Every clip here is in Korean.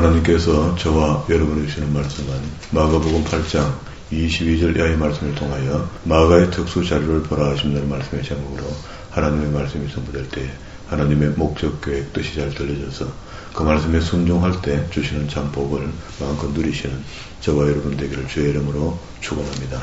하나님께서 저와 여러분에게 주시는 말씀은 마가복음 8장 22절 이하의 말씀을 통하여 마가의 특수 자료를 보라 하신다는 말씀의 제목으로 하나님의 말씀이 선포될 때 하나님의 목적, 계획, 뜻이 잘 들려져서 그 말씀에 순종할 때 주시는 참 복을 마음껏 누리시는 저와 여러분 되기를 주의 이름으로 축원합니다.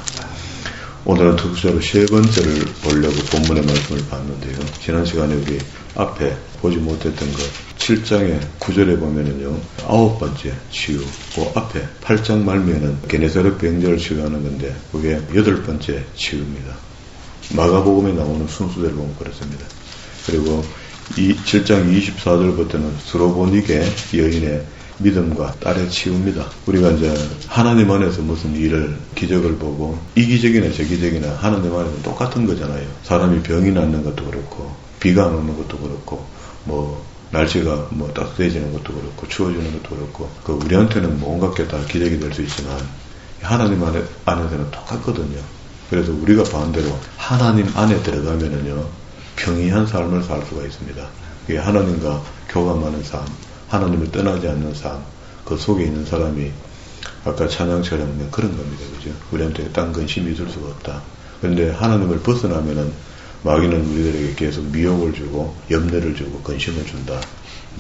오늘은 특수자로 세 번째를 보려고 본문의 말씀을 봤는데요. 지난 시간에 우리 앞에 보지 못했던 것 7장의 9절에 보면은요 9번째 치유, 그 앞에 8장 말미에는 게네사렛 병자를 치유하는 건데 그게 8번째 치유입니다. 마가복음에 나오는 순서대로 보면 그렇습니다. 그리고 이 7장 24절부터는 스로보니게 여인의 믿음과 딸의 치유입니다. 우리가 이제 하나님 안에서 무슨 일을, 기적을 보고 이 기적이나 저 기적이나 하나님 안에서 똑같은 거잖아요. 사람이 병이 낫는 것도 그렇고 비가 안 오는 것도 그렇고 날씨가 따뜻해지는 것도 그렇고 추워지는 것도 그렇고 우리한테는 온갖 게 다 기적이 될 수 있지만 하나님 안에서는 똑같거든요. 그래서 우리가 반대로 하나님 안에 들어가면은요 평이한 삶을 살 수가 있습니다. 그게 하나님과 교감하는 삶, 하나님을 떠나지 않는 삶, 그 속에 있는 사람이 아까 찬양처럼 그런 겁니다. 그죠? 우리한테 딴 근심이 있을 수가 없다. 그런데 하나님을 벗어나면은 마귀는 우리들에게 계속 미혹을 주고 염려를 주고 근심을 준다.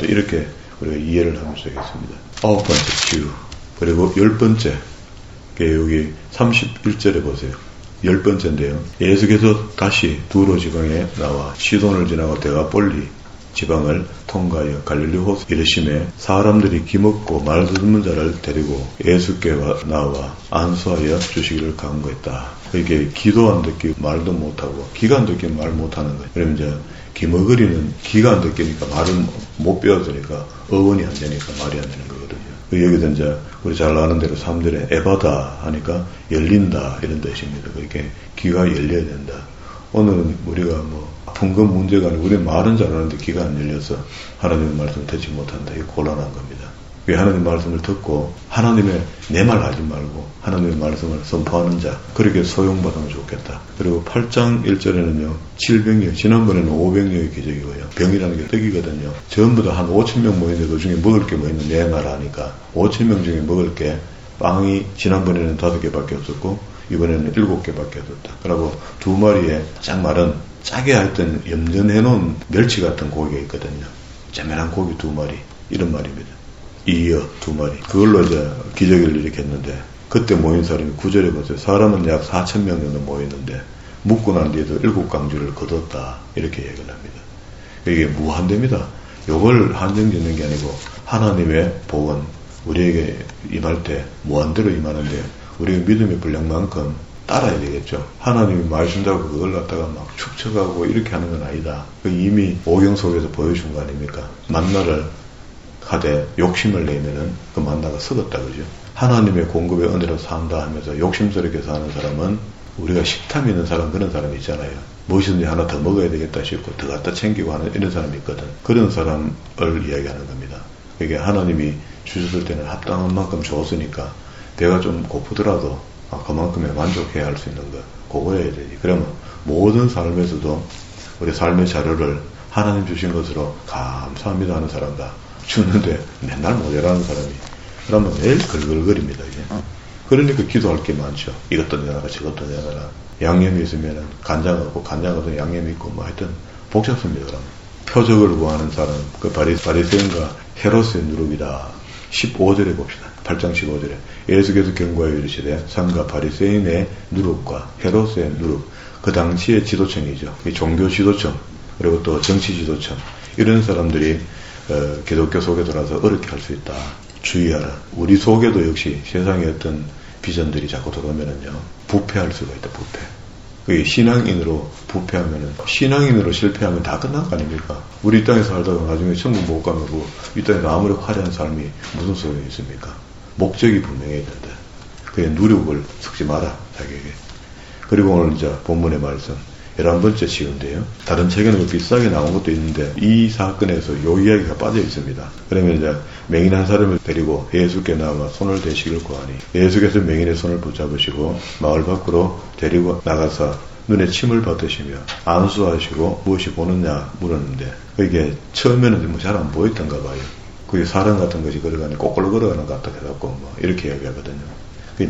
이렇게 우리가 이해를 하면 되겠습니다. 9번째 치유. 그리고 10번째. 여기 31절에 보세요. 10번째인데요. 예수께서 다시 두로 지방에 나와 시돈을 지나고 데가폴리 지방을 통과하여 갈릴리 호수 이르심에 사람들이 기먹고 말 듣는 자를 데리고 예수께 나와 안수하여 주시기를 간구했다. 이게 기도 안 듣기 말도 못하고 기가 안 듣기 말 못하는 거예요. 그러면 이제 기먹으리는 기가 안 듣기니까 말을 못 배웠으니까 어원이 안 되니까 말이 안 되는 거거든요. 여기도 이제 우리 잘 아는 대로 3절에 에바다 하니까 열린다 이런 뜻입니다. 그렇게 귀가 열려야 된다. 오늘은 우리가 아픈 건 문제가 아니고 우리 말은 잘하는데 귀가 안 열려서 하나님의 말씀을 듣지 못한다. 이게 곤란한 겁니다. 하나님의 말씀을 듣고 하나님의 내 말 하지 말고 하나님의 말씀을 선포하는 자 그렇게 소용받으면 좋겠다. 그리고 8장 1절에는요 700명 지난번에는 500명의 기적이고요. 병이라는 게 떡이거든요. 전부 다 한 5,000명 모이는데 그 중에 먹을 게 뭐 있는 내 나라니까 5,000명 중에 먹을 게 빵이 지난번에는 5개밖에 없었고 이번에는 7개밖에 없었다. 그리고 2마리에 짝 마른 짜게 하여튼 염전해 놓은 멸치 같은 고기가 있거든요. 재미난 고기 2마리 이런 말입니다. 이어 2마리. 그걸로 이제 기적을 일으켰는데 그때 모인 사람이 9절에 보세요. 사람은 약 4,000명 정도 모였는데 묵고 난 뒤에도 7강주를 거뒀다. 이렇게 얘기를 합니다. 이게 무한대입니다. 이걸 한정짓는 게 아니고 하나님의 복은 우리에게 임할 때 무한대로 임하는데 우리의 믿음의 분량만큼 따라야 되겠죠. 하나님이 말씀자고 그걸 갖다가 막 축적하고 이렇게 하는 건 아니다. 이미 오경 속에서 보여준 거 아닙니까? 만나를 하되 욕심을 내면은 그 만나가 썩었다 그죠. 하나님의 공급의 은혜로 산다 하면서 욕심스럽게 사는 사람은 우리가 식탐이 있는 사람 그런 사람이 있잖아요. 무엇이든지 하나 더 먹어야 되겠다 싶고 더 갖다 챙기고 하는 이런 사람이 있거든. 그런 사람을 이야기하는 겁니다. 이게 하나님이 주셨을 때는 합당한 만큼 줬으니까 배가 좀 고프더라도 그만큼에 만족해야 할 수 있는 거 그거여야 되지. 그러면 모든 삶에서도 우리 삶의 자료를 하나님 주신 것으로 감사합니다 하는 사람다. 주는데 맨날 모자라는 사람이 그러면 매일 걸걸거립니다. 이제. 그러니까 기도할 게 많죠. 이것도 내놔라 저것도 내놔라. 양념이 있으면 간장 없고 간장 없으면 양념이 있고 하여튼 복잡습니다. 그러면. 표적을 구하는 사람 그 바리새인과 헤롯의 누룩이다. 15절에 봅시다. 8장 15절에 예수께서 경고하여 이르시되 상가 바리새인의 누룩과 헤롯의 누룩 그 당시의 지도층이죠. 이 종교 지도층 그리고 또 정치 지도층 이런 사람들이 기독교 속에 들어와서 어렵게 할 수 있다. 주의하라. 우리 속에도 역시 세상의 어떤 비전들이 자꾸 들어오면은요 부패할 수가 있다. 부패. 그게 신앙인으로 부패하면은 신앙인으로 실패하면 다 끝난 거 아닙니까? 우리 이 땅에 살다가 나중에 천국 못 가면 이 땅에서 아무리 화려한 삶이 무슨 소용이 있습니까? 목적이 분명해야 된다. 그게 누력을 섞지 마라 자기에게. 그리고 오늘 이제 본문의 말씀 11번째 치유인데요. 다른 책에는 비싸게 나온 것도 있는데 이 사건에서 요 이야기가 빠져 있습니다. 그러면 이제 맹인 한 사람을 데리고 예수께 나와 손을 대시길 구하니 예수께서 맹인의 손을 붙잡으시고 마을 밖으로 데리고 나가서 눈에 침을 받으시며 안수하시고 무엇이 보느냐 물었는데 이게 처음에는 잘 안 보였던가 봐요. 그게 사람 같은 것이 걸어가는 거꾸로 걸어가는 것 같다 해갖고 뭐 이렇게 이야기하거든요.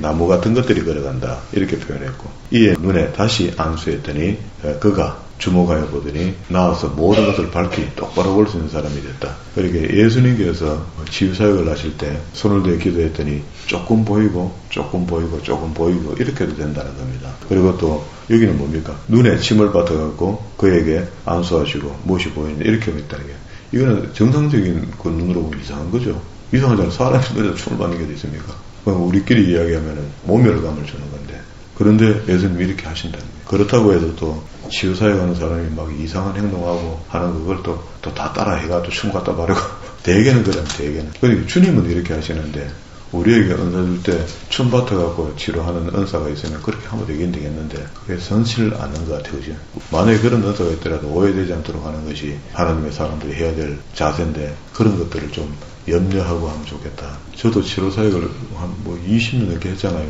나무 같은 것들이 걸어간다 이렇게 표현했고 이에 눈에 다시 안수했더니 그가 주목하여 보더니 나와서 모든 것을 밝히 똑바로 볼 수 있는 사람이 됐다. 그렇게 예수님께서 치유사역을 하실 때 손을 대어 기도했더니 조금 보이고 조금 보이고 조금 보이고 이렇게 해도 된다는 겁니다. 그리고 또 여기는 뭡니까? 눈에 침을 받아갖고 그에게 안수하시고 무엇이 보이는데 이렇게 했다는 게 이거는 정상적인 그 눈으로 보면 이상한 거죠. 이상하잖아요. 사람이 눈에서 침을 받는 게 어디 있습니까? 우리끼리 이야기하면 모멸감을 주는 건데 그런데 예수님이 이렇게 하신다는 거예요. 그렇다고 해도 또 치유사역하는 사람이 막 이상한 행동하고 하는 그걸 또 다 따라 해가지고 춤 갖다 바르고 대개는 그래요. 대개는. 그러니까 주님은 이렇게 하시는데 우리에게 은사 줄 때 춤 받아갖고 치료하는 은사가 있으면 그렇게 하면 되겠는데 그게 선실 않는 것 같아요. 그죠? 만약에 그런 은사가 있더라도 오해되지 않도록 하는 것이 하나님의 사람들이 해야 될 자세인데 그런 것들을 좀 염려하고 하면 좋겠다. 저도 치료사역을 한 20년 넘게 했잖아요.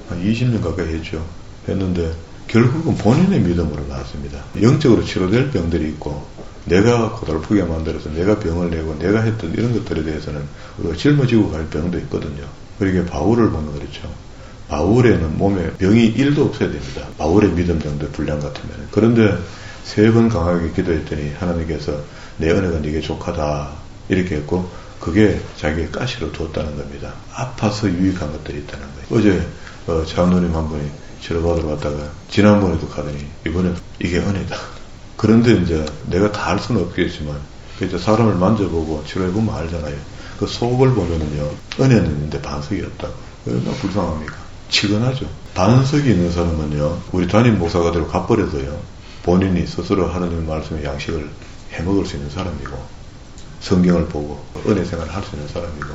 한 20년 가까이 했죠. 했는데 결국은 본인의 믿음으로 나왔습니다. 영적으로 치료될 병들이 있고 내가 고달프게 만들어서 내가 병을 내고 내가 했던 이런 것들에 대해서는 우리가 짊어지고 갈 병도 있거든요. 그러게 바울을 보면 그렇죠. 바울에는 몸에 병이 1도 없어야 됩니다. 바울의 믿음 정도의 분량 같으면. 그런데 3번 강하게 기도했더니 하나님께서 내 은혜가 네게 족하다 이렇게 했고 그게 자기의 가시로 두었다는 겁니다. 아파서 유익한 것들이 있다는 거예요. 어제 장로님 한 분이 치료받으러 갔다가 지난번에도 가더니 이번엔 이게 은혜다. 그런데 이제 내가 다 할 수는 없겠지만 이제 사람을 만져보고 치료해보면 알잖아요. 그 속을 보면은요 은혜는 있는데 반석이 없다고. 얼마나 불쌍합니까? 치근하죠. 반석이 있는 사람은요 우리 담임 목사가 대로 갚버려도요 본인이 스스로 하나님의 말씀의 양식을 해먹을 수 있는 사람이고 성경을 보고 은혜 생활을 할 수 있는 사람이고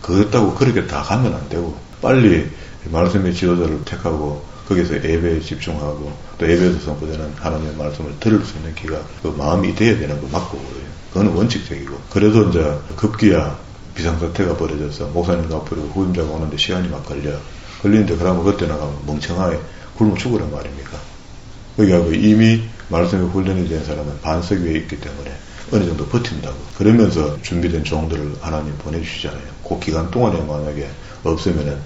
그렇다고 그렇게 다 가면 안 되고 빨리 말씀의 지도자를 택하고 거기서 예배에 집중하고 또 예배에서 선포되는 하나님의 말씀을 들을 수 있는 기가 그 마음이 돼야 되는 거 맞고 그래요. 그건 원칙적이고 그래도 이제 급기야 비상사태가 벌어져서 목사님도 앞으로 후임자가 오는데 시간이 막 걸리는데 그러면 그때 나가면 멍청하게 굶어 죽으란 말입니까? 여기하고 이미 말씀에 훈련이 된 사람은 반석 위에 있기 때문에 어느 정도 버틴다고. 그러면서 준비된 종들을 하나님 보내주시잖아요. 그 기간 동안에 만약에 없으면은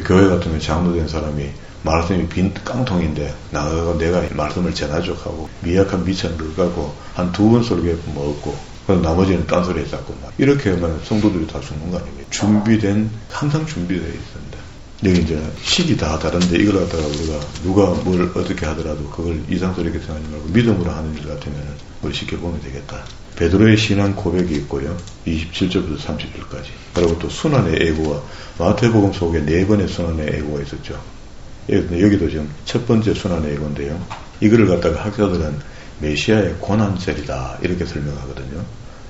교회 같으면 장로된 사람이 말씀이 빈 깡통인데 나가고 내가 말씀을 전하죠 하고 미약한 미천을 갖고 한 2번 설교해 먹었고 그럼 나머지는 딴소리 했었고 막 이렇게 하면 성도들이 다 죽는 거 아닙니까? 준비된 항상 준비되어 있습니다. 여기 이제 식이 다 다른데 이걸 갖다가 우리가 누가 뭘 어떻게 하더라도 그걸 이상스럽게 생각하지 말고 믿음으로 하는 일 같으면 우리 쉽게 보면 되겠다. 베드로의 신앙 고백이 있고요. 27절부터 30절까지. 그리고 또 순환의 애고와 마태복음 속에 4번의 순환의 애고가 있었죠. 여기도 지금 첫 번째 순환의 애고인데요. 이거를 갖다가 학자들은 메시아의 고난절이다 이렇게 설명하거든요.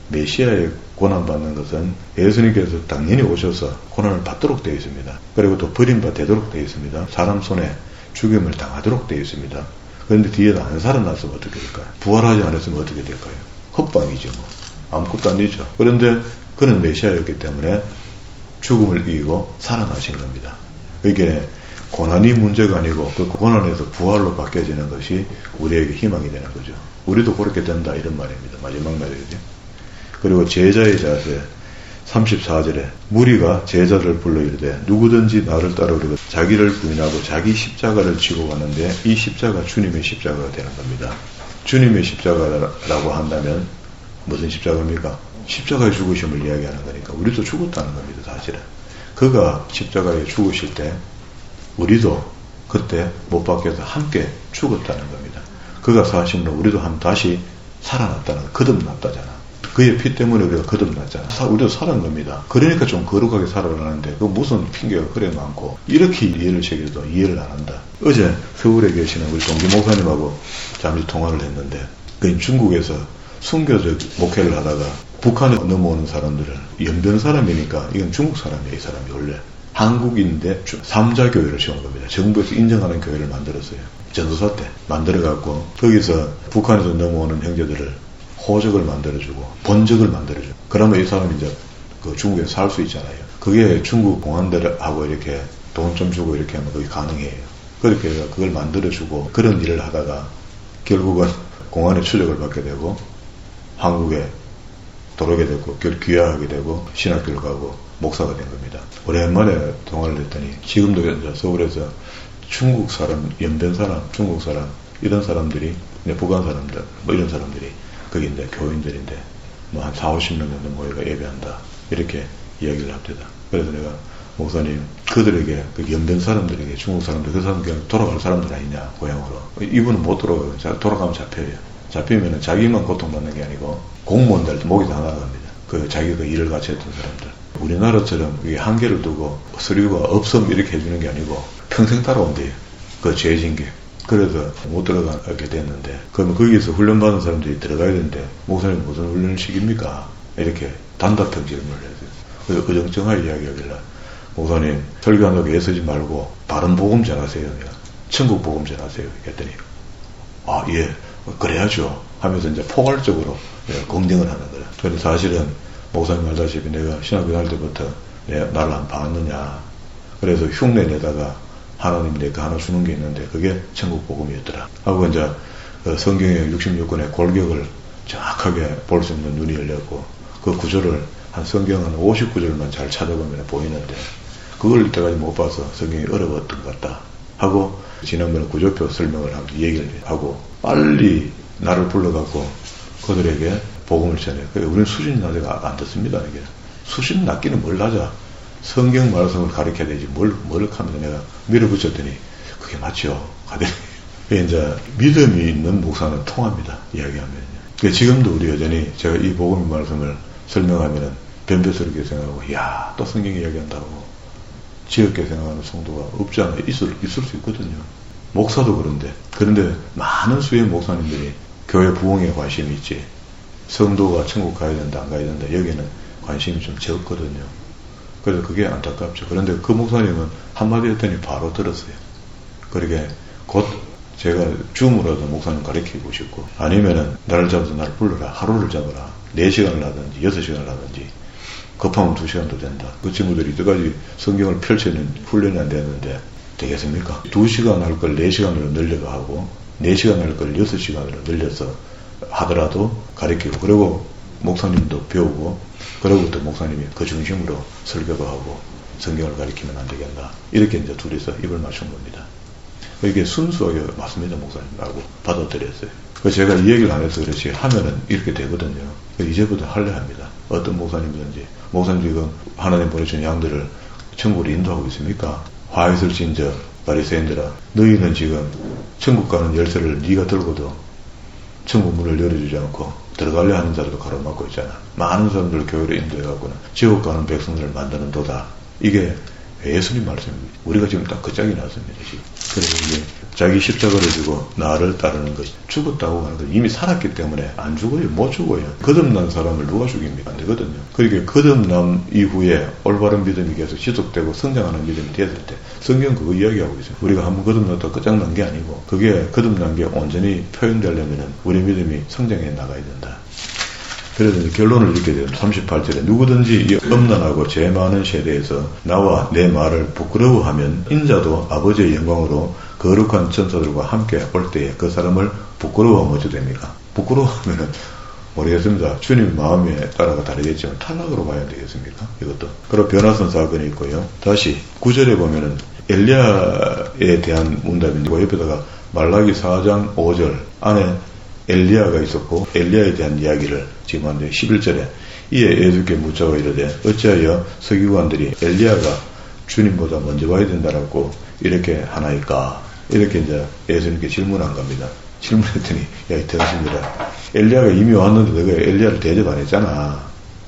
메시아의 고난받는 것은 예수님께서 당연히 오셔서 고난을 받도록 되어 있습니다. 그리고 또 버림받 되도록 되어 있습니다. 사람 손에 죽임을 당하도록 되어 있습니다. 그런데 뒤에도 안 살아났으면 어떻게 될까요? 부활하지 않았으면 어떻게 될까요? 헛방이죠. 뭐. 아무것도 아니죠. 그런데 그는 메시아였기 때문에 죽음을 이기고 살아나신 겁니다. 이게 고난이 문제가 아니고 그 고난에서 부활로 바뀌어지는 것이 우리에게 희망이 되는 거죠. 우리도 그렇게 된다 이런 말입니다. 마지막 말이죠. 그리고 제자의 자세 34절에 무리가 제자를 불러 이르되 누구든지 나를 따르려고 자기를 부인하고 자기 십자가를 지고 가는데 이 십자가 주님의 십자가가 되는 겁니다. 주님의 십자가라고 한다면 무슨 십자가입니까? 십자가의 죽으심을 이야기하는 거니까 우리도 죽었다는 겁니다. 사실은 그가 십자가에 죽으실 때 우리도 그때 못 박혀서 함께 죽었다는 겁니다. 그가 사심으로 우리도 다시 살아났다는 거듭났다잖아. 그의 피 때문에 우리가 거듭났잖아. 우리도 살은 겁니다. 그러니까 좀 거룩하게 살아가는데 그 무슨 핑계가 그래 많고 이렇게 이해를 제기해도 이해를 안 한다. 어제 서울에 계시는 우리 동기 목사님하고 잠시 통화를 했는데 그 중국에서 순교적 목회를 하다가 북한에 넘어오는 사람들은 연변 사람이니까 이건 중국 사람이에요. 이 사람이 원래 한국인데 3자 교회를 세운 겁니다. 정부에서 인정하는 교회를 만들었어요. 전도사 때 만들어갖고 거기서 북한에서 넘어오는 형제들을 호적을 만들어주고 본적을 만들어주고 그러면 이 사람이 이제 그 중국에 살 수 있잖아요. 그게 중국 공안들하고 이렇게 돈 좀 주고 이렇게 하면 그게 가능해요. 그렇게 그걸 만들어주고 그런 일을 하다가 결국은 공안의 추적을 받게 되고 한국에 들어오게 되고 귀화하게 되고 신학교를 가고 목사가 된 겁니다. 오랜만에 통화를 했더니 지금도 이제 서울에서 중국 사람, 연변 사람, 중국 사람 이런 사람들이 북한 사람들 뭐 이런 사람들이 거기 이제 교인들인데 뭐 한 40-50명 정도 모여가 예배한다 이렇게 이야기를 합니다. 그래서 내가 목사님 그들에게 그 연변 사람들에게 중국 사람들 그 사람 그냥 돌아갈 사람들 아니냐 고향으로 이분은 못 돌아가요. 돌아가면 잡혀요. 잡히면은 자기만 고통받는 게 아니고 공무원들도 목이 다 나갑니다. 그 자기가 일을 같이 했던 사람들. 우리나라처럼 이게 한계를 두고 서류가 없음 이렇게 해주는 게 아니고 평생 따라온대요. 그 죄진 게. 그래서 못 들어가게 됐는데 그러면 거기서 훈련받은 사람들이 들어가야 되는데 목사님 무슨 훈련을 시킵니까? 이렇게 단답형 질문을 했어요. 그래서 어정쩡하게 이야기하길래 목사님 설교한다고 애쓰지 말고 바른 복음 전하세요. 내가 천국 복음 전하세요. 했더니 아 예 그래야죠 하면서 이제 포괄적으로 검증을 하는 거예요. 그런데 사실은 목사님 알다시피 내가 신학교 다닐 때부터 나를 안 봤느냐. 그래서 흉내 내다가 하나님이 내가 하나 주는 게 있는데 그게 천국 복음이었더라. 하고 이제 성경의 66권의 골격을 정확하게 볼 수 있는 눈이 열렸고 그 구절을 한 성경 한 50구절만 잘 찾아보면 보이는데 그걸 이때까지 못 봐서 성경이 어려웠던 것 같다 하고 지난번에 구조표 설명을 하면서 얘기를 하고 빨리 나를 불러갖고 그들에게 복음을 전해. 우리는 수준이 낮아가 안 듣습니다. 이게 수준 낮기는 뭘 낮아. 성경 말씀을 가르쳐야 되지 뭘 하면서 내가 밀어붙였더니 그게 맞죠. 하더니 이제 믿음이 있는 목사는 통합니다. 이야기하면요. 지금도 우리 여전히 제가 이 복음 말씀을 설명하면은 변별스럽게 생각하고 이야 또 성경 이야기한다고 지엽게 생각하는 성도가 없지 않아 있을 수 있거든요. 목사도 그런데 많은 수의 목사님들이 교회 부흥에 관심이 있지 성도가 천국 가야 된다 안 가야 된다 여기는 관심이 좀 적거든요. 그래서 그게 안타깝죠. 그런데 그 목사님은 한마디 했더니 바로 들었어요. 그러게 곧 제가 줌으로도 목사님 가르치고 싶고 아니면은 나를 잡아서 나를 불러라. 하루를 잡아라. 4시간을 하든지 6시간을 하든지 급하면 2시간도 된다. 그 친구들이 이때까지 성경을 펼치는 훈련이 안 되는데 되겠습니까? 2시간 할 걸 4시간으로 늘려가 하고 4시간 할 걸 6시간으로 늘려서 하더라도 가르치고 그리고 목사님도 배우고 그러고 또 목사님이 그 중심으로 설교도 하고 성경을 가르치면 안 되겠나 이렇게 이제 둘이서 입을 맞춘 겁니다. 이게 순수하게 맞습니다. 목사님하고 받아들였어요. 제가 이 얘기를 안 해서 그렇지 하면은 이렇게 되거든요. 이제부터 할래 합니다. 어떤 목사님이든지 목사님 지금 하나님 보내준 양들을 천국으로 인도하고 있습니까? 화있을 진저 바리새인들아 너희는 지금 천국 가는 열쇠를 네가 들고도 천국 문을 열어주지 않고 들어가려 하는 자들도 가로막고 있잖아. 많은 사람들을 교회로 인도해갖고는 지옥 가는 백성들을 만드는 도다. 이게 예수님 말씀입니다. 우리가 지금 딱 그 짝이 나왔습니다. 지금. 그래서 이게 자기 십자가를 지고 나를 따르는 것이 죽었다고 하는 것 이미 살았기 때문에 안 죽어요. 못 죽어요. 거듭난 사람을 누가 죽입니까? 안 되거든요. 그러니까 거듭남 이후에 올바른 믿음이 계속 지속되고 성장하는 믿음이 됐을 때 성경 그거 이야기하고 있어요. 우리가 한번 거듭났다 끝장난 게 아니고 그게 거듭난 게 온전히 표현되려면 우리 믿음이 성장해 나가야 된다. 그래서 결론을 읽게 되면 38절에 누구든지 이 음란하고 죄 많은 세대에서 나와 내 말을 부끄러워하면 인자도 아버지의 영광으로 거룩한 천사들과 함께 올 때에 그 사람을 부끄러워하면 어찌 됩니까? 부끄러워하면은 모르겠습니다. 주님 마음에 따라가 다르겠지만 탈락으로 봐야 되겠습니까? 이것도. 그리고 변화선 사건이 있고요. 다시 9절에 보면은 엘리야에 대한 문답인데 옆에다가 말라기 4장 5절 안에 엘리야가 있었고 엘리야에 대한 이야기를 지금 하는데 11절에 이에 예수께 묻자고 이르되 어찌하여 서기관들이 엘리야가 주님보다 먼저 와야 된다라고 이렇게 하나이까 이렇게 이제 예수님께 질문한 겁니다. 질문했더니 야 이 당신들아 엘리야가 이미 왔는데 너가 엘리야를 대접 안 했잖아.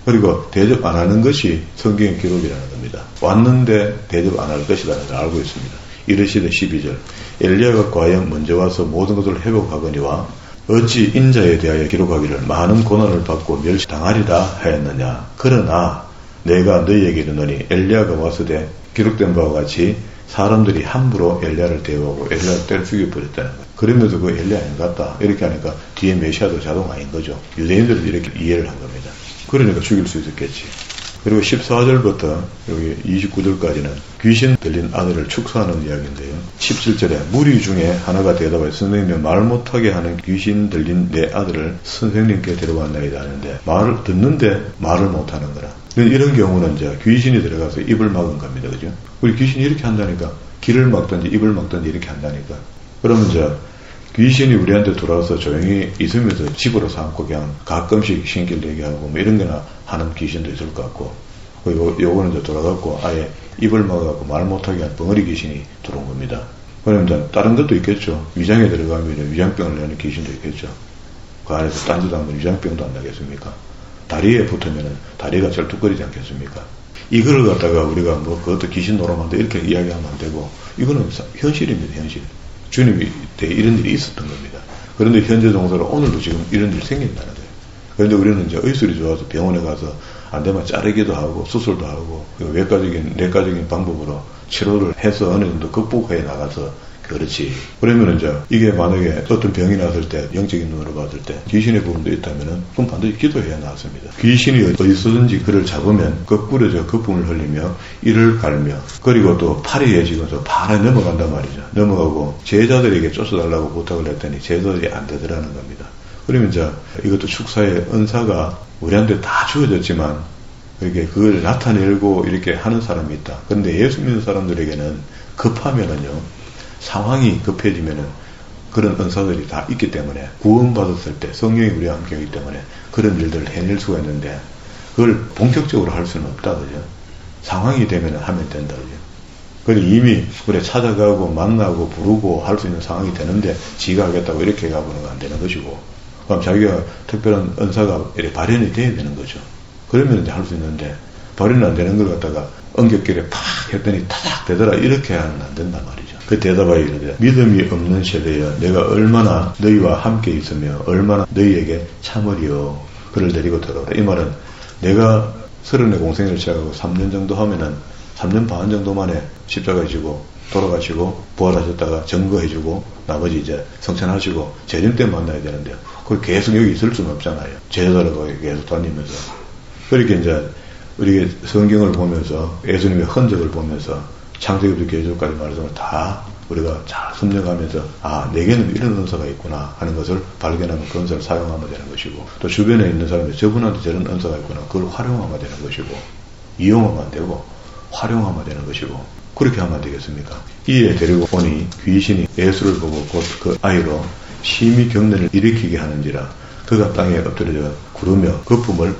그리고 대접 안 하는 것이 성경의 기록이라는 겁니다. 왔는데 대접 안 할 것이라는 걸 알고 있습니다. 이르시되 12절 엘리야가 과연 먼저 와서 모든 것을 회복하거니와 어찌 인자에 대하여 기록하기를 많은 고난을 받고 멸시당하리라 하였느냐. 그러나 내가 너희에게 이르노니 엘리야가 왔으되 기록된 바와 같이 사람들이 함부로 엘리야를 대우하고 엘리야를 때려 죽여버렸다는 거예요. 그러면서 그 엘리야 아닌 것 같다. 이렇게 하니까 뒤에 메시아도 자동 아닌 거죠. 유대인들도 이렇게 이해를 한 겁니다. 그러니까 죽일 수 있었겠지. 그리고 14절부터 여기 29절까지는 귀신 들린 아들을 축사하는 이야기인데요. 17절에 무리 중에 하나가 대답하여 선생님이 말 못하게 하는 귀신 들린 내 아들을 선생님께 데려왔나이다 하는데 말을 듣는데 말을 못하는 거라. 이런 경우는 이제 귀신이 들어가서 입을 막은 겁니다. 그죠? 우리 귀신이 이렇게 한다니까. 귀를 막든지 입을 막든지 이렇게 한다니까. 그러면 이제 귀신이 우리한테 돌아와서 조용히 있으면서 집으로 삼고 그냥 가끔씩 신길 얘기하고 뭐 이런 거나 하는 귀신도 있을 것 같고, 요거는 이제 돌아갔고 아예 입을 막아갖고 말 못하게 한 벙어리 귀신이 들어온 겁니다. 그러면 이제 다른 것도 있겠죠. 위장에 들어가면 위장병을 내는 귀신도 있겠죠. 그 안에서 딴짓 하면 위장병도 안 나겠습니까? 다리에 붙으면 다리가 절뚝거리지 않겠습니까? 이걸 갖다가 우리가 뭐 그것도 귀신 노름한다 이렇게 이야기하면 안 되고, 이거는 현실입니다. 현실. 주님이 때 이런 일이 있었던 겁니다. 그런데 현재 정서로 오늘도 지금 이런 일이 생긴다는 거예요. 그런데 우리는 이제 의술이 좋아서 병원에 가서 안 되면 자르기도 하고 수술도 하고 내과적인 방법으로 치료를 해서 어느 정도 극복해 나가서 그렇지. 그러면 이제 이게 만약에 어떤 병이 났을 때 영적인 눈으로 봤을 때 귀신의 부분도 있다면은 그럼 반드시 기도해야 나왔습니다. 귀신이 어디서든지 그를 잡으면 거꾸로 거품을 흘리며 이를 갈며, 그리고 또 팔이 해지면서 발에 넘어간단 말이죠. 넘어가고 제자들에게 쫓아달라고 부탁을 했더니 제자들이 안 되더라는 겁니다. 그러면 이제 이것도 축사의 은사가 우리한테 다 주어졌지만 이렇게 그걸 나타내고 이렇게 하는 사람이 있다. 그런데 예수 믿는 사람들에게는 급하면은요, 상황이 급해지면은 그런 은사들이 다 있기 때문에 구원받았을 때 성령이 우리와 함께 하기 때문에 그런 일들을 해낼 수가 있는데 그걸 본격적으로 할 수는 없다. 그죠? 상황이 되면은 하면 된다. 그죠? 그걸 이미 우리가 찾아가고 만나고 부르고 할 수 있는 상황이 되는데 지가 하겠다고 이렇게 가보는 건 안 되는 것이고, 그럼 자기가 특별한 은사가 이렇게 발현이 돼야 되는 거죠. 그러면 이제 할 수 있는데 발현이 안 되는 걸 갖다가 엉겹길에 팍 했더니 타닥 되더라 이렇게 하면 안 된단 말이죠. 그 대답하여 이르되 믿음이 없는 세대여 내가 얼마나 너희와 함께 있으며 얼마나 너희에게 참으리요. 그를 데리고 들어오라. 이 말은 내가 30의 공생을 시작하고 3년 정도 하면은 3년 반 정도 만에 십자가에 지고 돌아가시고 부활하셨다가 증거해주고 나머지 이제 성찬하시고 재림 때 만나야 되는데 그 계속 여기 있을 수는 없잖아요. 제자들하고 계속 다니면서. 그렇게 이제 우리 성경을 보면서 예수님의 흔적을 보면서 창세기부터 계시록까지 말씀을 다 우리가 잘 섭렵하면서 아 내게는 이런 은사가 있구나 하는 것을 발견하면 그 은사를 사용하면 되는 것이고, 또 주변에 있는 사람들이 저분한테 저런 은사가 있구나 그걸 활용하면 되는 것이고, 이용하면 안 되고 활용하면 되는 것이고, 그렇게 하면 안 되겠습니까? 이에 데리고 오니 귀신이 예수를 보고 곧 그 아이로 심히 경련을 일으키게 하는지라 그가 땅에 엎드려 구르며 거품을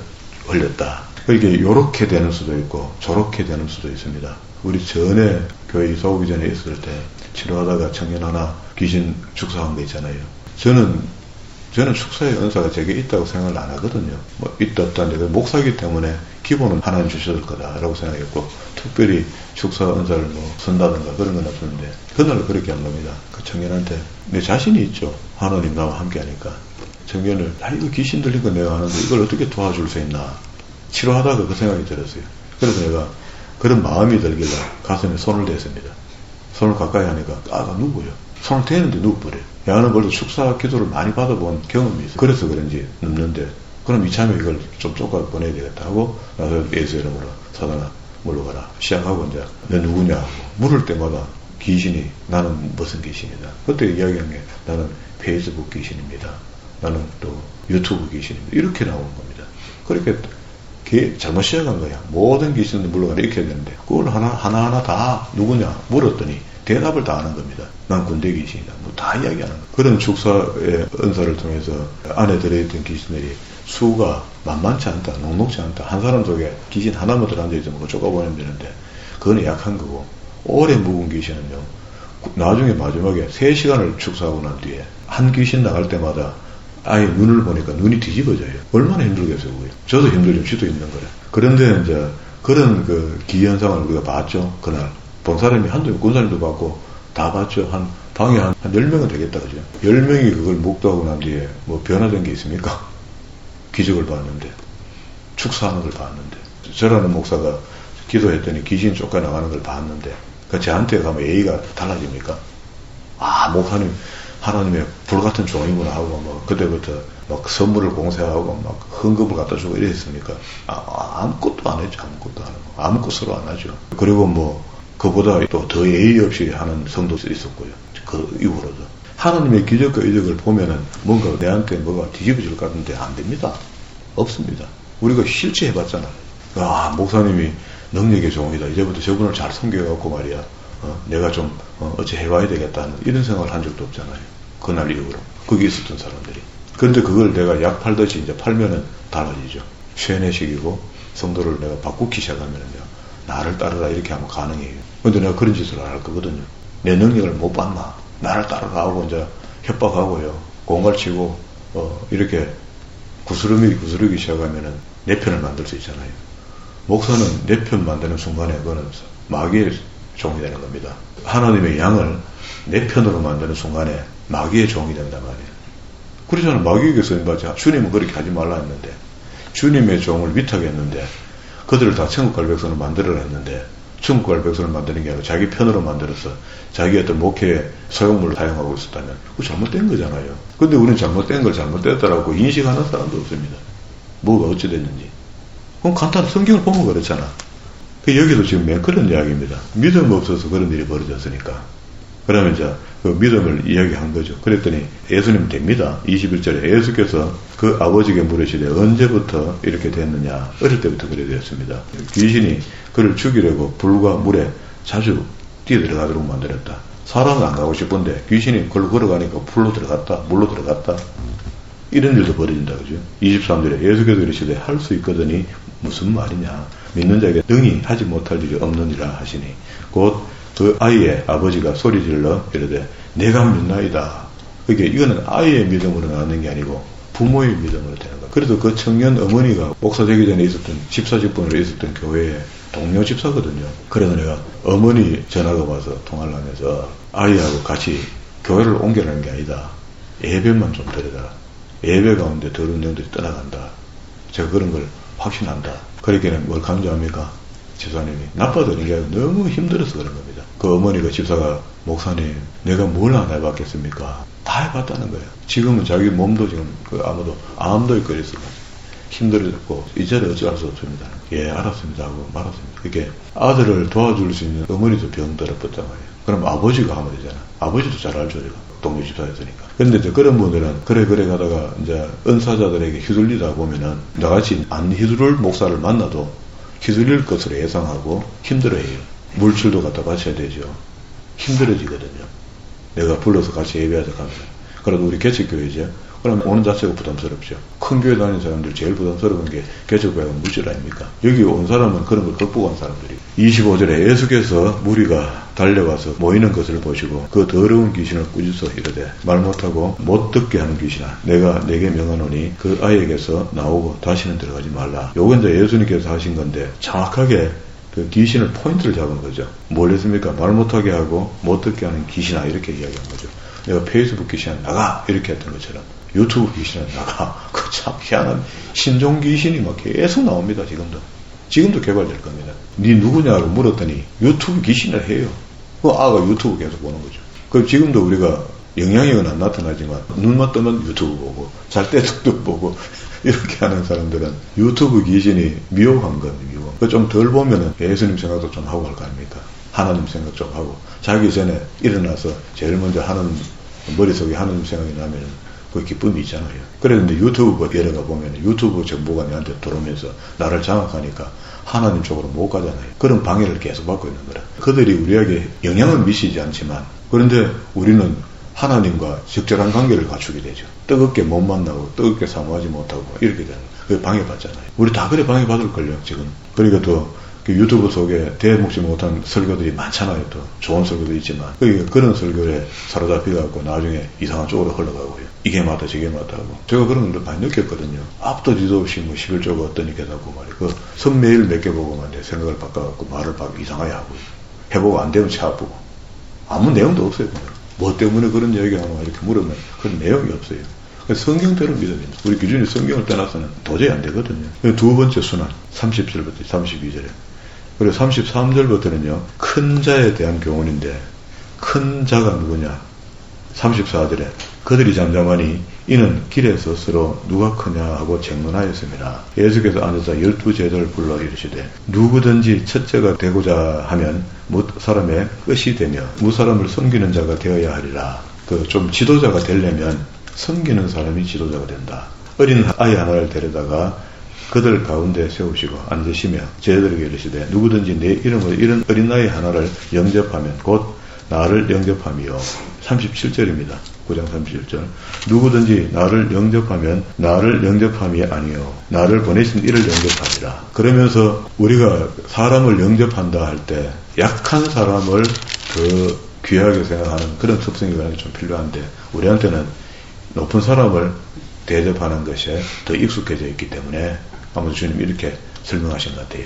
흘렸다. 이게 요렇게 되는 수도 있고 저렇게 되는 수도 있습니다. 우리 전에 교회 이사 오기 전에 있을 때 치료하다가 청년 하나 귀신 축사한 거 있잖아요. 저는 축사의 은사가 제게 있다고 생각을 안 하거든요. 뭐 있다 없다는데 목사이기 때문에 기본은 하나님 주셨을 거다라고 생각했고, 특별히 축사 은사를 뭐 쓴다든가 그런 건 없었는데 그날 그렇게 한 겁니다. 그 청년한테 내 자신이 있죠. 하나님 나와 함께 하니까 청년을 이거 귀신 들린 거 내가 아는데 이걸 어떻게 도와줄 수 있나 치료하다가 그 생각이 들었어요. 그래서 내가 그런 마음이 들길래 가슴에 손을 댔습니다. 손을 가까이 하니까 누구요? 손을 대는데 누워버려요. 야는 벌써 축사 기도를 많이 받아본 경험이 있어요. 그래서 그런지 눕는데 그럼 이참에 이걸 좀 쫓아 보내야 되겠다 하고 나서 예수 이름으로 사단아 물러가라 시작하고 이제 너 누구냐 하고 물을 때마다 귀신이 나는 무슨 귀신이다. 그때 이야기한 게 나는 페이스북 귀신입니다. 나는 또 유튜브 귀신입니다. 이렇게 나오는 겁니다. 그렇게 잘못 시작한 거야. 모든 귀신들 물러가라 이렇게 해야 되는데 그걸 하나하나 다 누구냐 물었더니 대답을 다 하는 겁니다. 난 군대 귀신이다. 뭐 다 이야기하는 거. 그런 축사의 은사를 통해서 안에 들어있던 귀신들이 수가 만만치 않다. 녹록지 않다. 한 사람 속에 귀신 하나만 들어앉아있으면 그거 쫓아보내면 되는데 그거는 약한 거고, 오래 묵은 귀신은요 나중에 마지막에 3시간을 축사하고 난 뒤에 한 귀신 나갈 때마다 아예 눈을 보니까 눈이 뒤집어져요. 얼마나 힘들겠어요, 그게. 저도 힘들죠. 쥐도 힘든 거래. 그런데 이제 그런 그 기현상을 우리가 봤죠. 그날. 본 사람이 한두 명, 군사님도 봤고 다 봤죠. 한 방에 한 10명은 되겠다, 그죠. 10명이 그걸 목도하고 난 뒤에 뭐 변화된 게 있습니까? 기적을 봤는데, 축사하는 걸 봤는데, 저라는 목사가 기도했더니 귀신 쫓겨나가는 걸 봤는데, 그 저한테 가면 예의가 달라집니까? 목사님, 하나님의 불같은 종이구나 하고 뭐 그때부터 막 선물을 공세하고 막 헌금을 갖다 주고 이랬으니까 아무것도 안 했죠. 아무것도 안 하고 아무것으로 안 하죠. 그리고 뭐 그보다 또 더 예의 없이 하는 성도도 있었고요. 그 이후로도 하나님의 기적과 이적을 보면은 뭔가 내한테 뭐가 뒤집어질 것 같은데 안 됩니다. 없습니다. 우리가 실제 해봤잖아요. 목사님이 능력의 종이다. 이제부터 저분을 잘 섬겨갖고 말이야. 내가 좀 어찌 해봐야 되겠다는 이런 생각을 한 적도 없잖아요. 그날 이후로 거기 있었던 사람들이. 그런데 그걸 내가 약 팔듯이 이제 팔면은 달라지죠. 쇠뇌식이고 성도를 내가 바꾸기 시작하면은요. 나를 따르라 이렇게 하면 가능해요. 근데 내가 그런 짓을 안 할 거거든요. 내 능력을 못 봤나? 나를 따르라 하고 이제 협박하고요. 공갈치고 이렇게 구스르기 시작하면은 내 편을 만들 수 있잖아요. 목사는 내 편 만드는 순간에 그거는 마귀의 종이 되는 겁니다. 하나님의 양을 내 편으로 만드는 순간에 마귀의 종이 된단 말이에요. 그러잖아요. 마귀에게 쓰임받지. 주님은 그렇게 하지 말라 했는데 주님의 종을 위탁했는데 그들을 다 천국 갈 백성을 만들어라 했는데 천국 갈 백성을 만드는 게 아니라 자기 편으로 만들어서 자기 어떤 목회의 소용물로 사용하고 있었다면 그거 잘못된 거잖아요. 근데 우리는 잘못된 걸 잘못됐다라고 인식하는 사람도 없습니다. 뭐가 어찌 됐는지. 그럼 간단히 성경을 보면 그렇잖아. 여기도 지금 맨 그런 이야기입니다. 믿음 없어서 그런 일이 벌어졌으니까. 그러면 이제 그 믿음을 이야기한 거죠. 그랬더니 예수님 됩니다. 21절에 예수께서 그 아버지에게 물으시되 언제부터 이렇게 됐느냐. 어릴 때부터 그래 되었습니다. 귀신이 그를 죽이려고 불과 물에 자주 뛰어들어가도록 만들었다. 사람은 안 가고 싶은데 귀신이 그걸로 걸어가니까 불로 들어갔다. 물로 들어갔다. 이런 일도 벌어진다. 그죠? 23절에 예수께서 이르시되 할 수 있거든이 무슨 말이냐. 믿는 자에게 능히 하지 못할 일이 없느니라 하시니 곧 그 아이의 아버지가 소리질러 이르되 내가 믿나이다. 그게 이거는 아이의 믿음으로 나오는 게 아니고 부모의 믿음으로 되는 거예요. 그래도 그 청년 어머니가 목사 되기 전에 있었던 집사 직분으로 있었던 교회의 동료 집사거든요. 그래서 내가 어머니 전화가 와서 통화를 하면서 아이하고 같이 교회를 옮겨라는 게 아니다. 예배만 좀 드려라. 예배 가운데 더러운 영들이 떠나간다. 제가 그런 걸 확신한다. 그렇게는 뭘 강조합니까? 집사님이 나빠지는 게 너무 힘들어서 그런 겁니다. 그 어머니가 집사가 목사님 내가 뭘 안 해봤겠습니까? 다 해봤다는 거예요. 지금은 자기 몸도 지금 아무도 암도 있고 이랬어요. 힘들었고 이제는 어찌할 수 없습니다. 예 알았습니다 하고 말았습니다. 그게 아들을 도와줄 수 있는 어머니도 병들었단 말이에요. 그럼 아버지가 하면 되잖아. 아버지도 잘 알죠. 제가 동료 집사였으니까. 근데 이제 그런 분들은 그래 가다가 이제 은사자들에게 휘둘리다 보면은 나같이 안 휘두를 목사를 만나도 휘둘릴 것으로 예상하고 힘들어해요. 물질도 갖다 바쳐야 되죠. 힘들어지거든요. 내가 불러서 같이 예배하자 하면. 그래도 우리 개척교회죠. 그럼 오는 자체가 부담스럽죠. 큰 교회 다니는 사람들 제일 부담스러운 게 개척교회가 물질 아닙니까? 여기 온 사람은 그런 걸 극복한 사람들이. 25절에 예수께서 무리가 달려와서 모이는 것을 보시고 그 더러운 귀신을 꾸짖어 이르되 말 못하고 못 듣게 하는 귀신아 내가 내게 명하노니 그 아이에게서 나오고 다시는 들어가지 말라. 요건 이제 예수님께서 하신 건데 정확하게 그 귀신을 포인트를 잡은 거죠. 뭘 했습니까? 말 못하게 하고 못 듣게 하는 귀신아 이렇게 이야기한 거죠. 내가 페이스북 귀신아 나가 이렇게 했던 것처럼 유튜브 귀신아 나가. 그 참 희한한 신종 귀신이 막 계속 나옵니다. 지금도 개발될 겁니다. 네 누구냐고 물었더니 유튜브 귀신을 해요. 그 아가 유튜브 계속 보는 거죠. 그럼 지금도 우리가 영향력은 안 나타나지만 눈만 뜨면 유튜브 보고 잘 때 툭툭 보고 이렇게 하는 사람들은 유튜브 귀신이 미혹한 겁니다. 미혹. 좀 덜 보면은 예수님 생각도 좀 하고 할 거 아닙니까? 하나님 생각 좀 하고 자기 전에 일어나서 제일 먼저 하는 머릿속에 하나님 생각이 나면은 그 기쁨이 있잖아요. 그런데 유튜브 내려가 보면 유튜브 정보가 내한테 들어오면서 나를 장악하니까 하나님 쪽으로 못 가잖아요. 그런 방해를 계속 받고 있는 거라. 그들이 우리에게 영향을 미치지 않지만 그런데 우리는 하나님과 적절한 관계를 갖추게 되죠. 뜨겁게 못 만나고 뜨겁게 사모하지 못하고 이렇게 되는 거예요. 방해받잖아요. 우리 다 그래 방해받을걸요 지금. 그러니까 또 유튜브 속에 대묵지 못한 설교들이 많잖아요. 또 좋은 설교도 있지만 그러니까 그런 설교에 사로잡혀갖고 나중에 이상한 쪽으로 흘러가고요. 이게 맞다 저게 맞다 하고 제가 그런 걸 많이 느꼈거든요. 앞도 뒤도 없이 뭐 11조가 어떤 이게 나고 말이에요. 그 선 매일 몇 개 보고만 내 생각을 바꿔갖고 말을 이상하게 하고 해보고 안 되면 차 아프고 아무 내용도 없어요. 그냥. 뭐 때문에 그런 얘기가 하나 이렇게 물으면 그런 내용이 없어요. 성경대로 믿어야 됩니다. 우리 기준이 성경을 떠나서는 도저히 안 되거든요. 두 번째 순환 30절부터 32절에 그리고 33절부터는요 큰 자에 대한 교훈인데 큰 자가 누구냐 34절에 그들이 잠잠하니 이는 길에서 서로 누가 크냐 하고 쟁론하였습니다. 예수께서 앉아서 12제자를 불러 이르시되 누구든지 첫째가 되고자 하면 뭇 사람의 끝이 되며 뭇 사람을 섬기는 자가 되어야 하리라. 좀 지도자가 되려면 섬기는 사람이 지도자가 된다. 어린 아이 하나를 데려다가 그들 가운데 세우시고 앉으시며 제자들에게 이르시되 누구든지 내 이름으로 이런 어린아이 하나를 영접하면 곧 나를 영접함이요. 37절입니다. 9장 37절. 누구든지 나를 영접하면 나를 영접함이 아니요 나를 보내신 이를 영접하리라. 그러면서 우리가 사람을 영접한다 할 때 약한 사람을 더 귀하게 생각하는 그런 특성이 좀 필요한데 우리한테는 높은 사람을 대접하는 것에 더 익숙해져 있기 때문에 아무튼 주님 이렇게 설명하신 것 같아요.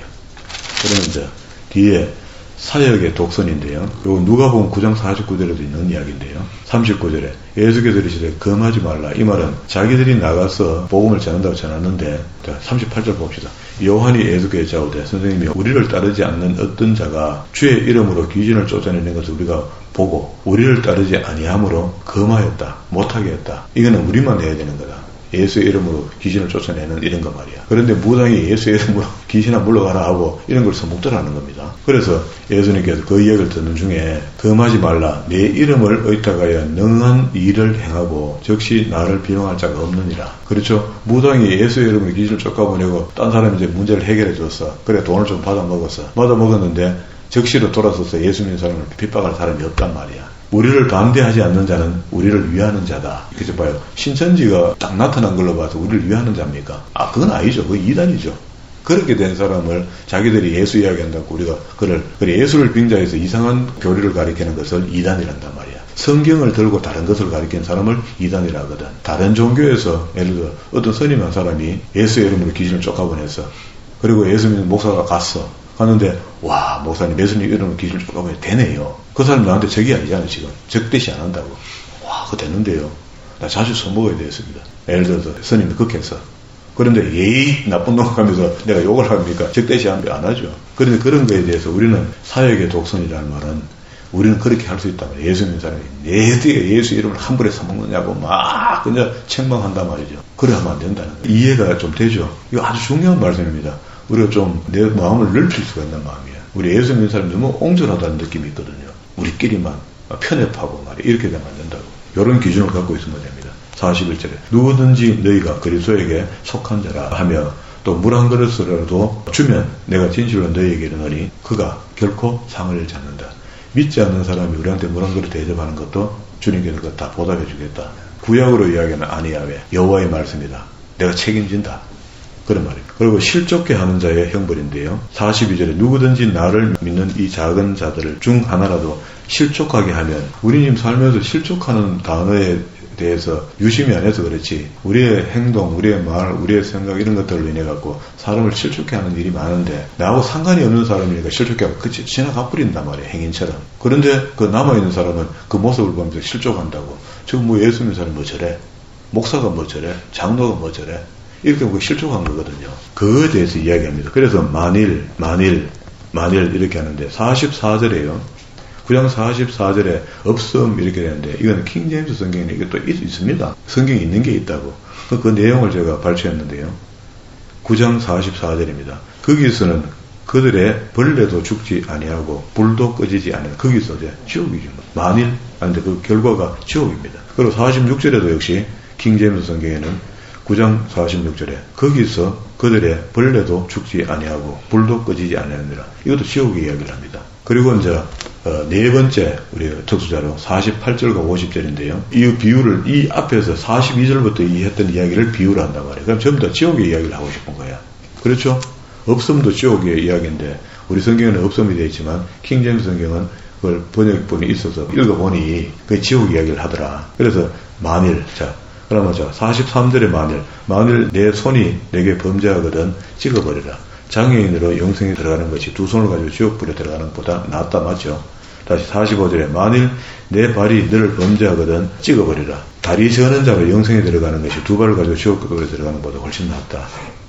그러면 이제 뒤에 사역의 독선인데요. 요 누가복음 9장 49절에도 있는 이야기인데요. 39절에 예수께서 이르시되 금하지 말라. 이 말은 자기들이 나가서 복음을 전한다고 전하는데 38절 봅시다. 요한이 예수께 여짜오되 선생님이 우리를 따르지 않는 어떤 자가 주의 이름으로 귀신을 쫓아내는 것을 우리가 보고 우리를 따르지 아니함으로 금하였다. 못하게 했다. 이거는 우리만 해야 되는 거다. 예수의 이름으로 귀신을 쫓아내는 이런 거 말이야. 그런데 무당이 예수의 이름으로 귀신아 물러가라 하고 이런 걸 써먹더라는 겁니다. 그래서 예수님께서 그 이야기를 듣는 중에 금하지 말라. 내 이름을 의탁하여 능한 일을 행하고 즉시 나를 비방할 자가 없느니라. 그렇죠? 무당이 예수의 이름으로 귀신을 쫓아보내고 딴 사람이 이제 문제를 해결해 줬어. 그래 돈을 좀 받아 먹었는데 즉시로 돌아서서 예수 믿는 사람을 핍박할 사람이 없단 말이야. 우리를 반대하지 않는 자는 우리를 위하는 자다. 그래서 봐요. 신천지가 딱 나타난 걸로 봐서 우리를 위하는 자입니까? 그건 아니죠. 그건 이단이죠. 그렇게 된 사람을 자기들이 예수 이야기한다고 우리가 그래 예수를 빙자해서 이상한 교리를 가리키는 것을 이단이란단 말이야. 성경을 들고 다른 것을 가리키는 사람을 이단이라 하거든. 다른 종교에서 예를 들어 어떤 선임 한 사람이 예수의 이름으로 귀신을 쫓아보냈어. 그리고 예수 믿는 목사가 갔는데 와 목사님 예수님 이름으로 귀신을 쫓아보내 되네요. 그 사람 나한테 적이 아니잖아 지금. 적대시 안 한다고. 와 그거 되는데요. 나 자주 써먹어야 되겠습니다. 예를 들어서 스님이 그렇게 했어. 그런데 예의 나쁜 놈 하면서 내가 욕을 합니까? 적대시 안 하죠. 그런데 그런 거에 대해서 우리는 사역의 독선이라는 말은 우리는 그렇게 할 수 있다고. 예수 믿는 사람이 내 뒤에 예수 이름을 함부로 써먹느냐고 막 그냥 책망한단 말이죠. 그래 하면 안 된다는 거예요. 이해가 좀 되죠. 이거 아주 중요한 말씀입니다. 우리가 좀 내 마음을 넓힐 수가 있는 마음이에요. 우리 예수 믿는 사람이 너무 옹졸하다는 느낌이 있거든요. 우리끼리만 편협하고 말이야. 이렇게 되면 안 된다고. 이런 기준을 갖고 있으면 됩니다. 41절에 누구든지 너희가 그리스도에게 속한 자라 하며 또 물 한 그릇이라도 주면 내가 진실로 너희에게 이르노니 그가 결코 상을 잃지 않는다. 믿지 않는 사람이 우리한테 물 한 그릇 대접하는 것도 주님께서 그거 다 보답해 주겠다. 구약으로 이야기하면 아니야외 여호와의 말씀이다. 내가 책임진다. 그런 말입니다. 그리고 실족해 하는 자의 형벌인데요. 42절에 누구든지 나를 믿는 이 작은 자들 중 하나라도 실족하게 하면 우리 지금 살면서 실족하는 단어에 대해서 유심히 안 해서 그렇지 우리의 행동, 우리의 말, 우리의 생각 이런 것들로 인해 갖고 사람을 실족해 하는 일이 많은데 나하고 상관이 없는 사람이니까 실족해 하고 그치 지나가 버린단 말이에요. 행인처럼. 그런데 그 남아있는 사람은 그 모습을 보면서 실족한다고. 지금 뭐 예수 믿는 사람이 뭐 저래? 목사가 뭐 저래? 장로가 뭐 저래? 이렇게 보고 실족한 거거든요. 그거에 대해서 이야기합니다. 그래서 만일 이렇게 하는데 44절에요. 9장 44절에 없음 이렇게 되는데 이건 킹제임스 성경에 이게 또 있습니다. 성경에 있는 게 있다고. 그 내용을 제가 발췌했는데요. 9장 44절입니다. 거기서는 그들의 벌레도 죽지 아니하고 불도 꺼지지 않은 거기서 이제 지옥이죠. 만일 하는데 그 결과가 지옥입니다. 그리고 46절에도 역시 킹제임스 성경에는 9장 46절에 거기서 그들의 벌레도 죽지 아니하고 불도 꺼지지 아니하느니라. 이것도 지옥의 이야기를 합니다. 그리고 이제 네 번째 우리 특수자로 48절과 50절인데요. 이 비유를 이 앞에서 42절부터 했던 이야기를 비유를 한단 말이에요. 그럼 전부 다 지옥의 이야기를 하고 싶은 거야. 그렇죠? 없음도 지옥의 이야기인데 우리 성경에는 없음이 되어 있지만 킹제임스 성경은 그걸 번역본이 있어서 읽어보니 그 지옥 이야기를 하더라. 그래서 만일 그러면 43절에 만일 내 손이 내게 범죄하거든 찍어버리라. 장애인으로 영생에 들어가는 것이 두 손을 가지고 지옥불에 들어가는 것보다 낫다 맞죠? 다시 45절에 만일 내 발이 너를 범죄하거든 찍어버리라. 다리 저는 자가 영생에 들어가는 것이 두 발을 가지고 지옥불에 들어가는 것보다 훨씬 낫다.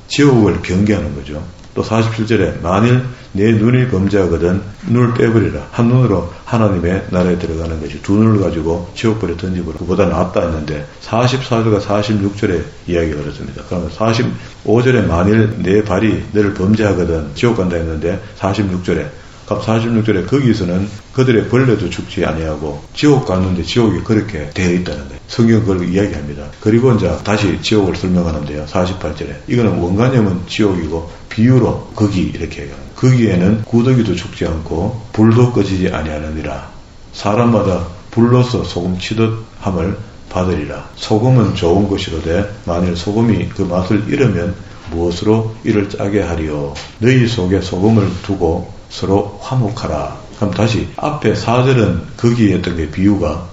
지옥을 경계하는 거죠. 또 47절에 만일 내 눈이 범죄하거든 눈을 빼버리라. 한 눈으로 하나님의 나라에 들어가는 것이 두 눈을 가지고 지옥불에 던지고 그보다 낫다 했는데 44절과 46절에 이야기가 그렇습니다. 그러면 45절에 만일 내 발이 너를 범죄하거든 지옥 간다 했는데 46절에 46절에 거기서는 그들의 벌레도 죽지 아니하고 지옥 갔는데 지옥이 그렇게 되어 있다는 거예요. 성경은 그걸 이야기합니다. 그리고 이제 다시 지옥을 설명하는데요. 48절에 이거는 원관념은 지옥이고 비유로 거기 이렇게 얘기합니다. 거기에는 구더기도 죽지 않고 불도 꺼지지 아니하느니라. 사람마다 불로서 소금 치듯 함을 받으리라. 소금은 좋은 것이로되 만일 소금이 그 맛을 잃으면 무엇으로 이를 짜게 하리요. 너희 속에 소금을 두고 서로 화목하라. 그럼 다시 앞에 4절은 거기에 했던 게 비유가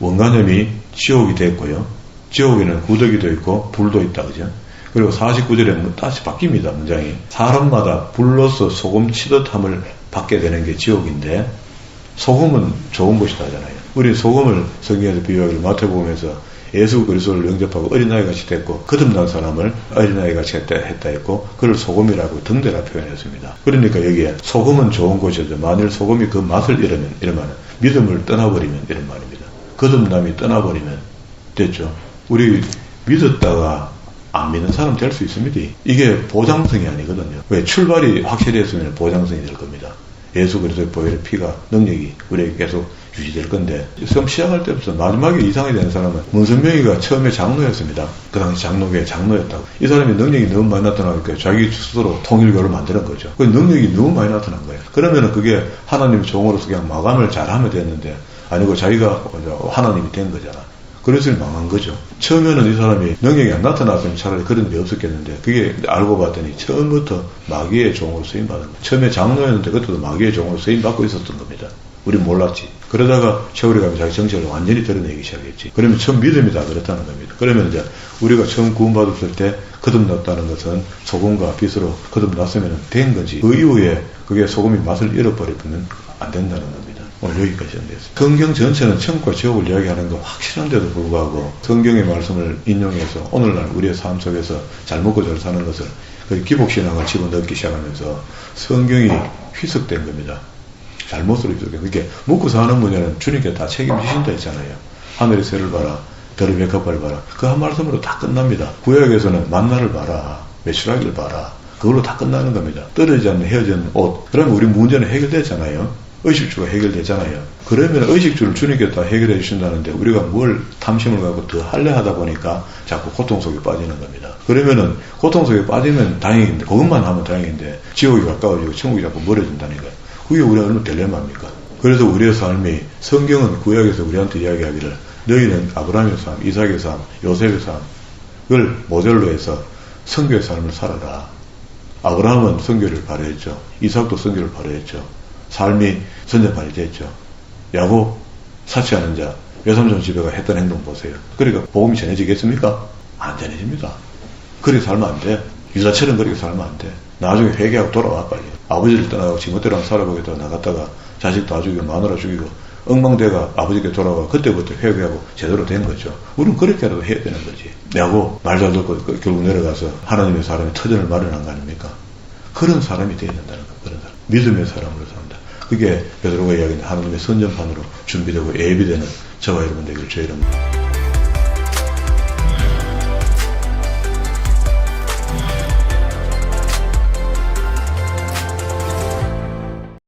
원관념이 지옥이 됐고요. 지옥에는 구더기도 있고 불도 있다. 그죠? 그리고 49절에 다시 바뀝니다. 문장이. 사람마다 불로서 소금 치듯 함을 받게 되는 게 지옥인데 소금은 좋은 것이다 하잖아요. 우리 소금을 성경에서 비유하기를 마태복음에서 예수 그리스도를 영접하고 어린아이같이 됐고 거듭난 사람을 어린아이같이 했다 했고 그를 소금이라고 등대라 표현했습니다. 그러니까 여기에 소금은 좋은 것이죠. 만일 소금이 그 맛을 잃으면 이런 말은 믿음을 떠나버리면 이런 말입니다. 거듭남이 떠나버리면 됐죠. 우리 믿었다가 안 믿는 사람 될 수 있습니다. 이게 보장성이 아니거든요. 왜? 출발이 확실히 했으면 보장성이 될 겁니다. 예수 그리스도의 보혈의 피가 능력이 우리에게 계속 유지될 건데 처음 시작할 때부터 마지막에 이상이 되는 사람은 문선명이가 처음에 장로였습니다. 그 당시 장로교회 장로였다고. 이 사람이 능력이 너무 많이 나타나니까 자기 스스로 통일교를 만드는 거죠. 그 능력이 너무 많이 나타난 거예요. 그러면은 그게 하나님의 종으로서 그냥 마감을 잘하면 됐는데 아니고 자기가 하나님이 된 거잖아. 그래서 망한 거죠. 처음에는 이 사람이 능력이 안 나타났으면 차라리 그런 데 없었겠는데 그게 알고 봤더니 처음부터 마귀의 종으로 쓰임받은 거예요. 처음에 장로였는데 그때도 마귀의 종으로 쓰임받고 있었던 겁니다. 우리 몰랐지. 그러다가 세월이 가면 자기 정체를 완전히 드러내기 시작했지. 그러면 처음 믿음이 다 그렇다는 겁니다. 그러면 이제 우리가 처음 구원받았을 때 거듭났다는 것은 소금과 빛으로 거듭났으면 된 거지. 그 이후에 그게 소금이 맛을 잃어버리면 안 된다는 겁니다. 오늘 여기까지 연대했습니다. 성경 전체는 천국과 지옥을 이야기하는 거 확실한데도 불구하고 성경의 말씀을 인용해서 오늘날 우리의 삶 속에서 잘 먹고 잘 사는 것을 기복신앙을 집어넣기 시작하면서 성경이 희석된 겁니다. 잘못으로 희석된. 그게 먹고 사는 문제는 주님께 다 책임지신다 했잖아요. 하늘의 새를 봐라. 별의 백합화를 봐라. 그 한 말씀으로 다 끝납니다. 구약에서는 만나를 봐라. 메추라기를 봐라. 그걸로 다 끝나는 겁니다. 떨어지지 않는 헤어진 옷. 그러면 우리 문제는 해결됐잖아요. 의식주가 해결되잖아요. 그러면 의식주를 주님께 다 해결해 주신다는데 우리가 뭘 탐심을 갖고 더 할래 하다 보니까 자꾸 고통 속에 빠지는 겁니다. 그러면은 고통 속에 빠지면 다행인데 그것만 하면 다행인데 지옥이 가까워지고 천국이 자꾸 멀어진다니까요. 그게 우리가 얼마나 딜레마입니까? 그래서 우리의 삶이 성경은 구약에서 우리한테 이야기하기를 너희는 아브라함의 삶, 이삭의 삶, 요셉의 삶을 모델로 해서 선교의 삶을 살아라. 아브라함은 선교를 발휘했죠. 이삭도 선교를 발휘했죠. 삶이 선전판이 됐죠. 야곱 사치하는 자 외삼촌 집에가 했던 행동 보세요. 그러니까 복음이 전해지겠습니까? 안 전해집니다. 그렇게 살면 안 돼. 유다처럼 그렇게 살면 안 돼. 나중에 회개하고 돌아와 빨리. 아버지를 떠나고 지멋대로 살아보겠다고 나갔다가 자식 다 죽이고 마누라 죽이고 엉망대가 아버지께 돌아와 그때부터 회개하고 제대로 된 거죠. 우리는 그렇게라도 해야 되는 거지. 야곱 말 잘 듣고 결국 내려가서 하나님의 사람이 터전을 마련한 거 아닙니까? 그런 사람이 되어야 된다는 거예요. 그런 사람. 믿음의 사람으로 산다. 그게 베드로가 이야기하는 하나님의 선전판으로 준비되고 예비되는 저와 여러분 되기를 주의 이름으로